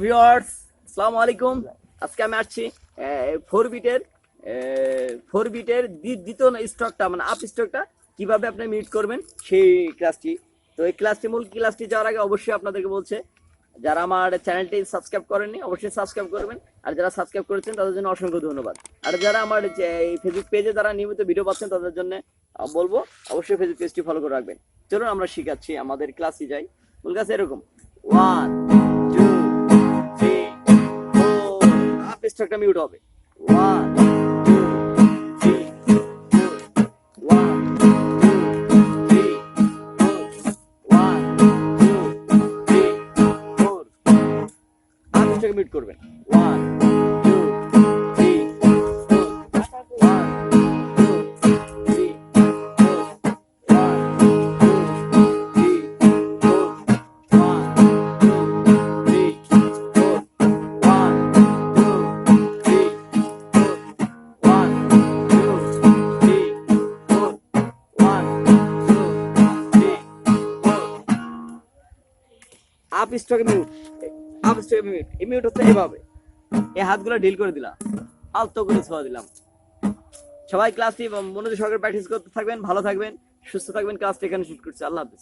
Viewers, আসসালামু আলাইকুম। আজকে আমি আসছি 4 বিটের দ্বিতীয় স্ট্রোকটা মানে আপ স্ট্রোকটা কিভাবে আপনি মিট করবেন সেই ক্লাসটি। তো এই মূল ক্লাসটি যাওয়ার আগে অবশ্যই আপনাদেরকে বলছে, যারা আমার চ্যানেলটি সাবস্ক্রাইব করেননি অবশ্যই সাবস্ক্রাইব করবেন, আর যারা সাবস্ক্রাইব করেছেন তাদের জন্য অসংখ্য ধন্যবাদ। আর যারা আমার এই ফেসবুক পেজে যারা নিয়মিত ভিডিও পাচ্ছেন তাদের জন্য বলবো অবশ্যই ফেসবুক পেজটি ফলো করে রাখবেন। চলুন আমরা শিখাচ্ছি, আমাদের ক্লাসে যাই। মূল ক্লাস এরকম 1 2 3 4 আপ স্ট্রোকটা মিউট হবে। 1 2 3 4 1 2 3 4 1 2 3 4 আপ স্ট্রোক মিউট করবেন। 1 2 3 4 1 2 3 4 1 up stroke mute. Up stroke mute, এই মিউট হচ্ছে এভাবে, এই হাতগুলো ঢিল করে দিলাম, আলতো করে ছোঁয়া দিলাম। সবাই ক্লাসটি মনোযোগ সহকারে প্র্যাকটিস করতে থাকবেন, ভালো থাকবেন, সুস্থ থাকবেন। ক্লাসটি এখানে শুট করছি। আল্লাহ হাফেজ।